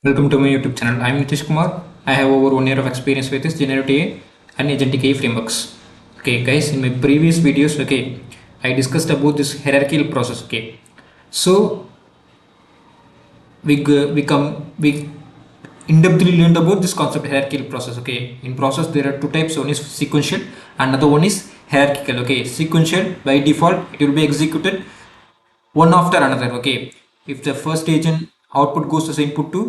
Welcome to my YouTube channel. I am Nitish Kumar. I have over 1 year of experience with this generative AI and agentic AI frameworks. Okay, guys, in my previous videos, I discussed about this hierarchical process. So we in-depthly learned about this concept hierarchical process. In process there are two types. One is sequential, and another one is hierarchical. Sequential, by default it will be executed one after another. If the first agent output goes as input to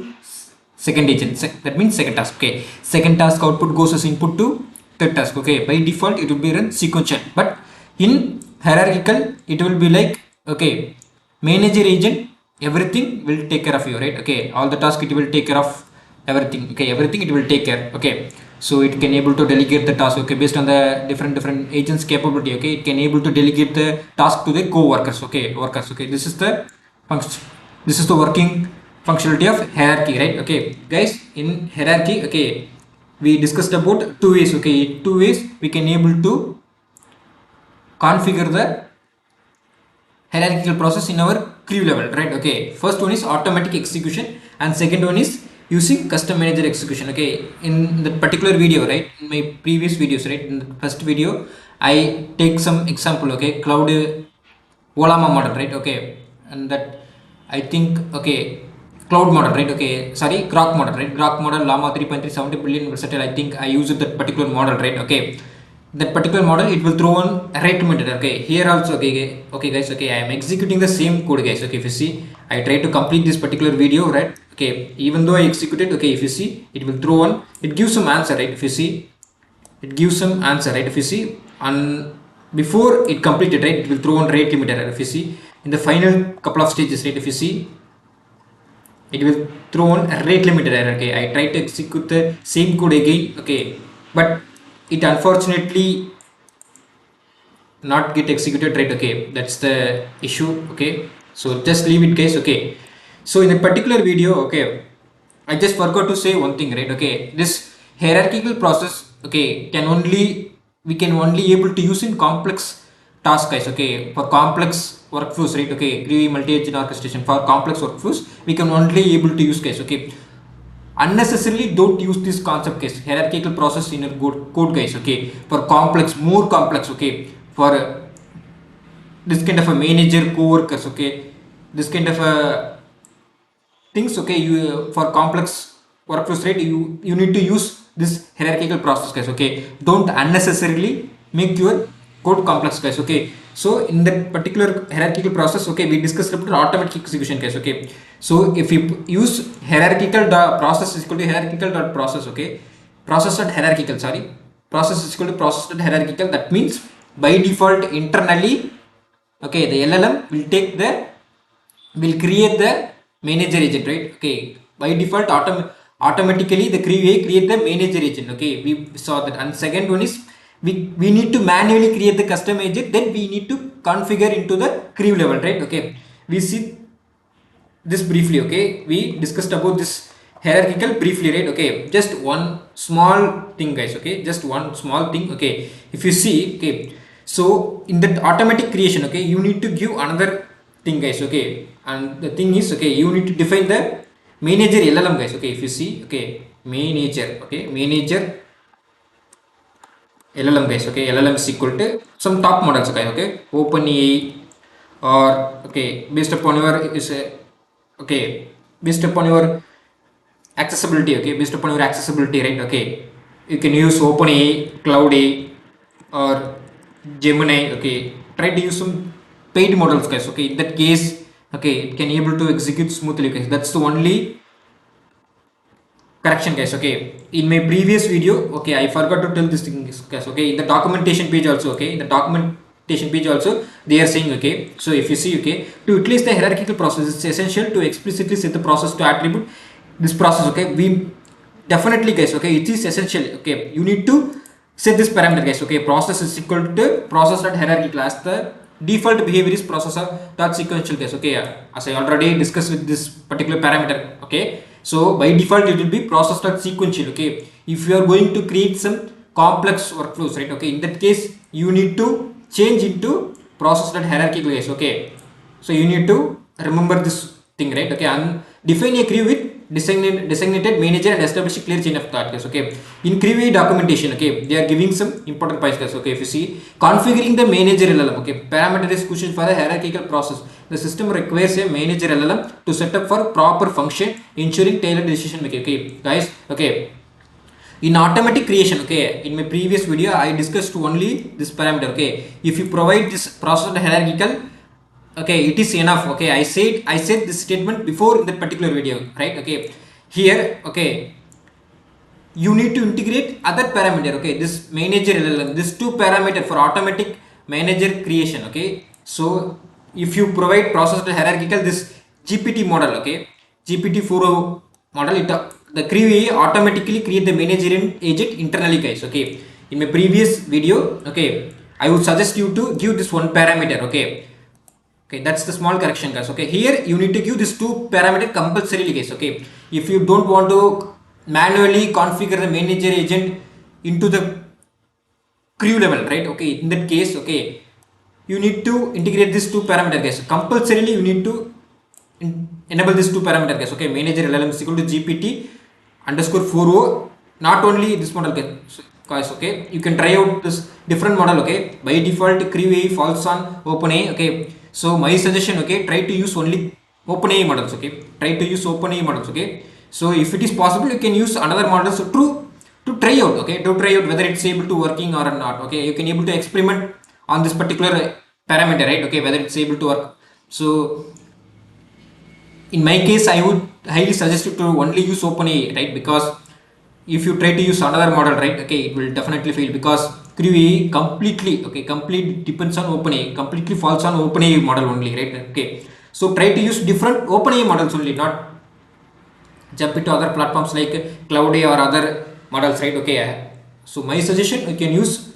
second agent, that means second task. Second task output goes as input to third task. By default it will be run sequential, but in hierarchical it will be like, manager agent, everything will take care of you, right? All the task it will take care of everything. Everything it will take care. So it can able to delegate the task, based on the different agents capability. It can able to delegate the task to the co-workers. This is the function, this is the working functionality of hierarchy, right? Guys, in hierarchy, we discussed about two ways. Two ways we can able to configure the hierarchical process in our crew level, right? First one is automatic execution, and second one is using custom manager execution. In the particular video, right, in my previous videos, right, in the first video I take some example. Cloud Olama model, right? And that I think, cloud model, right? Sorry, grok model, right? Grok model llama 3.3 70 billion versatile. I think I use that particular model, right? That particular model it will throw on rate limiter. Here also, guys, I am executing the same code, guys. If you see, I try to complete this particular video, right? Even though I executed, if you see, it will throw on, it gives some answer, right? If you see, it gives some answer, right? If you see, and before it completed, right, it will throw on rate limiter. If you see, in the final couple of stages, right, if you see, it will throw on a rate limiter error. I try to execute the same code again, but it unfortunately not get executed, right? That's the issue. So just leave it, guys. So in a particular video, I just forgot to say one thing, right? This hierarchical process, we can only able to use in complex tasks, guys. For complex workflows, right? CrewAI multi-agent orchestration for complex workflows, we can only able to use, guys. Unnecessarily don't use this concept, guys, hierarchical process in your code, guys. For complex, more complex, for this kind of a manager co-workers, this kind of a things, you for complex workflows, right, you need to use this hierarchical process, guys. Don't unnecessarily make your code complex, guys. So in that particular hierarchical process, we discussed about automatic execution, guys. So if you use hierarchical process is equal to hierarchical dot process, process dot hierarchical, sorry, process is equal to process dot hierarchical. That means by default internally, the LLM will create the manager agent, right? By default automatically the CrewAI create the manager agent. We saw that. And second one is we need to manually create the custom agent, then we need to configure into the crew level, right? We see this briefly. We discussed about this hierarchical briefly, right? Just one small thing, guys. Just one small thing. If you see, so in that automatic creation, you need to give another thing, guys. And the thing is, you need to define the manager LLM, guys. If you see, manager, manager LLM, guys. LLM is equal to some top models, guys. OpenAI, or based upon your is based upon your accessibility, based upon your accessibility, right? You can use OpenAI, CloudAI, or Gemini. Try to use some paid models, guys. In that case, it can able to execute smoothly, guys. That's the only correction, guys. In my previous video, I forgot to tell this thing, guys. In the documentation page also, in the documentation page also they are saying, so if you see, to utilize the hierarchical process, it's essential to explicitly set the process to attribute this process. We definitely, guys, it is essential. You need to set this parameter, guys. Process is equal to process dot hierarchical, as the default behavior is process dot sequential, guys. As I already discussed with this particular parameter. So by default it will be process dot sequential. If you are going to create some complex workflows, right, in that case you need to change into process dot hierarchical, guys. So you need to remember this thing, right? And define a crew with designated manager and establish a clear chain of thought, guys. Okay, in CrewAI documentation, okay, they are giving some important points, guys. Okay, if you see configuring the manager LLM, okay, parameter is crucial for the hierarchical process. The system requires a manager LLM to set up for proper function, ensuring tailored decision making. Okay, guys. Okay, in automatic creation, okay, in my previous video I discussed only this parameter. Okay, if you provide this process hierarchical, okay, it is enough. Okay, I said this statement before in that particular video, right? Okay, here, okay, you need to integrate other parameter. Okay, this manager LLM, this two parameter for automatic manager creation. Okay, so if you provide process hierarchical, this GPT model, okay, GPT-4o model, the CrewAI automatically create the manager agent internally, guys. Okay, in my previous video, okay, I would suggest you to give this one parameter. Okay, that's the small correction, guys. Okay, here you need to give this two parameter compulsorily, guys. Okay, if you don't want to manually configure the manager agent into the crew level, right? Okay, in that case, okay, you need to integrate these two parameter, guys. Compulsorily you need to enable these two parameter, guys. Okay, manager LLM is equal to GPT underscore 4o, not only this model, guys. Okay, you can try out this different model. Okay, by default CrewAI falls on OpenAI. Okay, so my suggestion, okay, try to use only OpenAI models. Okay, try to use OpenAI models. Okay, so if it is possible, you can use another models to try out. Okay, to try out whether it's able to working or not. Okay, you can able to experiment on this particular parameter, right? Okay, whether it's able to work. So in my case, I would highly suggest you to only use OpenAI, right? Because if you try to use another model, right, okay, it will definitely fail, because CrewAI completely depends on OpenAI, completely falls on OpenAI model only, right? Okay, so try to use different OpenAI models only, not jump into other platforms like CloudAI or other models, right? Okay, so my suggestion, you can use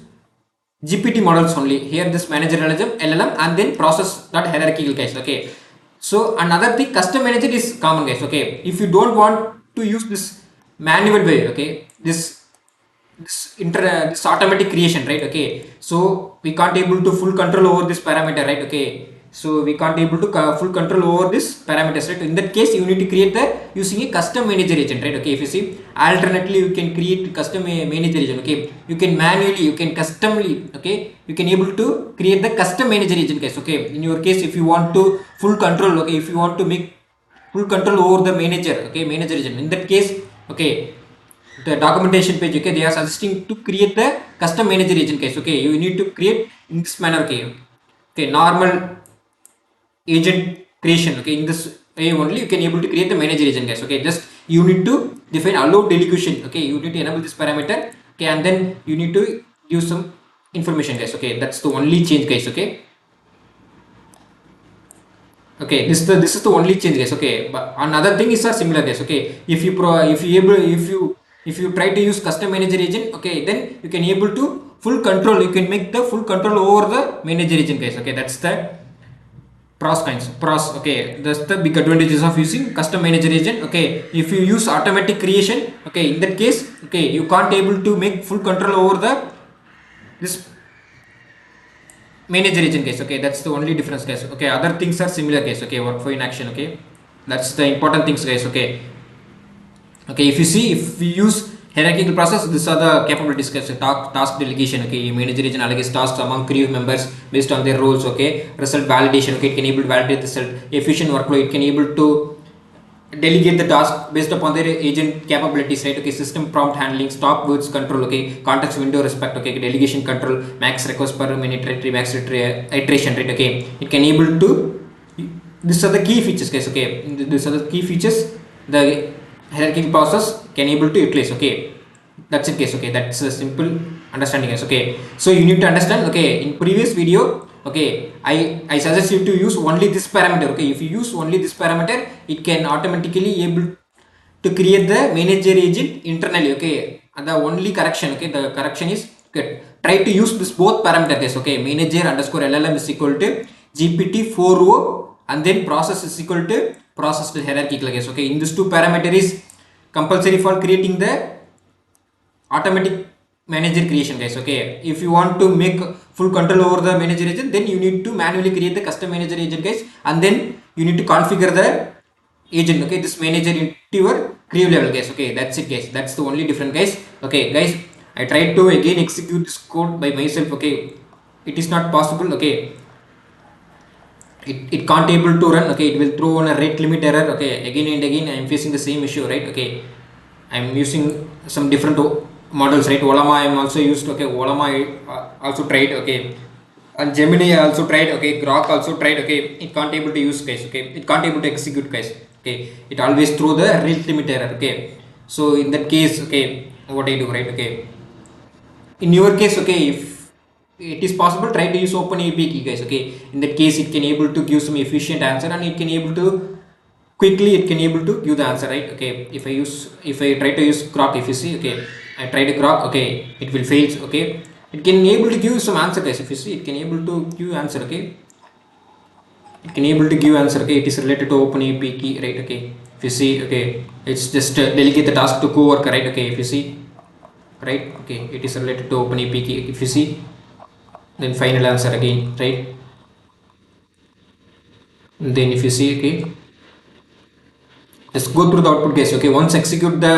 GPT models only. Here this manager LLM and then process that hierarchical, guys. Okay, so another thing, custom manager is common, guys. Okay, if you don't want to use this manual way, okay, this automatic creation, right? Okay, so we can't able to full control over this parameter, right? Okay, so we can't able to full control over this parameters, right? In that case, you need to create the using a custom manager agent, right? Okay, if you see, alternately you can create custom manager agent. Okay, you can manually, you can customly, okay, you can able to create the custom manager agent, guys. Okay, in your case, if you want to full control, okay, if you want to make full control over the manager, okay, manager agent, in that case, okay, the documentation page, okay, they are suggesting to create the custom manager agent, guys. Okay, you need to create in this manner. Okay, normal agent creation, okay, in this way only you can able to create the manager agent, guys. Okay, just you need to define allow delegation. Okay, you need to enable this parameter. Okay, and then you need to use some information, guys. Okay, that's the only change, guys. Okay, okay, this is the only change, guys. Okay, but another thing is similar, guys. Okay, if you try to use custom manager agent, okay, then you can able to full control, you can make the full control over the manager agent, guys. Okay, that's the pros. Okay, that's the big advantages of using custom manager agent. Okay, if you use automatic creation, okay, in that case, okay, you can't able to make full control over this manager agent, guys. Okay, that's the only difference, guys. Okay, other things are similar, guys. Okay, workflow in action. Okay, that's the important things, guys. Okay, if you see, if we use hierarchical process, these are the capabilities, guys. Task delegation. Okay, manager agent allegates tasks among crew members based on their roles. Okay, result validation. Okay, it can able to validate the result. Efficient workflow, it can able to delegate the task based upon their agent capabilities, right? Okay, system prompt handling, stop words control. Okay, context window respect. Okay, delegation control, max request per minute, max iteration, right? Okay, it can able to, these are the key features, guys. Okay, these are the key features the hierarchical process can able to utilize. Okay, that's it, guys. Okay, that's a simple understanding, guys. Okay, so you need to understand. Okay, in previous video, okay, I suggest you to use only this parameter. Okay, if you use only this parameter, it can automatically able to create the manager agent internally. Okay, and the only correction, okay, the correction is, okay, try to use this both parameter, guys. Okay, manager underscore LLM is equal to GPT-4o and then process is equal to process hierarchical, guys. Okay, in this two parameter is compulsory for creating the automatic manager creation, guys. Okay, if you want to make full control over the manager agent, then you need to manually create the custom manager agent, guys, and then you need to configure the agent, okay, this manager into your crew level, guys. Okay, that's it, guys. That's the only different, guys. Okay, guys, I tried to again execute this code by myself. Okay, it is not possible. Okay, it can't able to run. Okay, it will throw on a rate limit error. Okay, again and again I am facing the same issue, right? Okay, I am using some different models, right? Olama I am also used. Okay, Olama I also tried. Okay, and Gemini I also tried. Okay, Grok also tried. Okay, it can't able to use, guys. Okay, it can't able to execute, guys. Okay, it always throw the rate limit error. Okay, so in that case, okay, what I do, right? Okay, in your case, okay, if it is possible, try to use OpenAPI key, guys. Okay, in that case it can able to give some efficient answer, and it can able to quickly it can able to give the answer, right? Okay, if I try to use Grok, if you see, okay, I tried a Grok. Okay, it will fail. Okay, it can able to give some answer, guys. If you see, it can able to give answer. Okay, it can able to give answer. Okay, it is related to OpenAPI key, right? Okay, if you see, okay, it's just delegate the task to co-worker, right? Okay, if you see, right? Okay, it is related to OpenAPI key. If you see, then final answer again, right? And then if you see, okay, just go through the output, guys. Okay, once execute the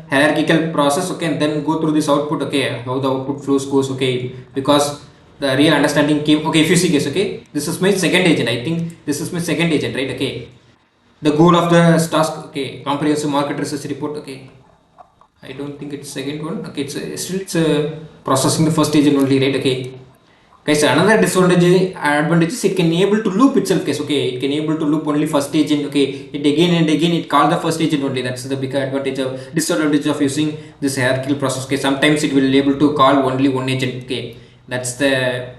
hierarchical process, okay, and then go through this output. Okay, how the output flows goes. Okay, because the real understanding came. Okay, if you see, guys, okay, this is my second agent. I think this is my second agent, right? Okay, the goal of the task. Okay, comprehensive market research report. Okay, I don't think it's second one. Okay, it's processing the first agent only, right? Okay, guys, another advantage is it can able to loop itself, guys. Okay, it can able to loop only first agent. Okay, it again and again it call the first agent only. That's the big advantage of disadvantage of using this hierarchical process. Okay, sometimes it will able to call only one agent. Okay, that's the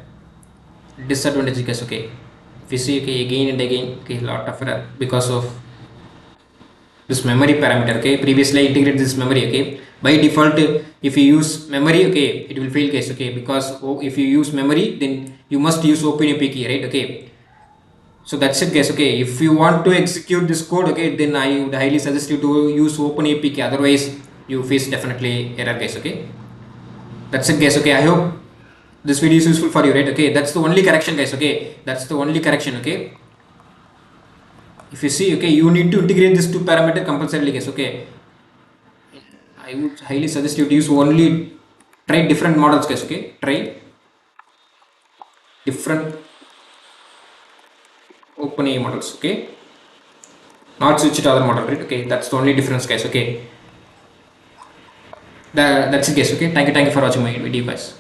disadvantage, guys. Okay, if you see, okay, again and again, okay, lot of error because of this memory parameter. Okay, previously I integrated this memory. Okay, by default if you use memory, okay, it will fail, guys. Okay, because if you use memory, then you must use OpenAPI key, right? Okay, so that's it, guys. Okay, if you want to execute this code, okay, then I would highly suggest you to use OpenAPI key, otherwise you face definitely error, guys. Okay, that's it, guys. Okay, I hope this video is useful for you, right? Okay, that's the only correction, guys. Okay, that's the only correction. Okay, if you see, okay, you need to integrate this two parameter compulsorily, guys. Okay, I would highly suggest you to use only try different models, guys. Okay, try different OpenAI models. Okay, not switch to other model, right? Okay, that's the only difference, guys. Okay, that's it, guys. Okay, thank you for watching my video, guys.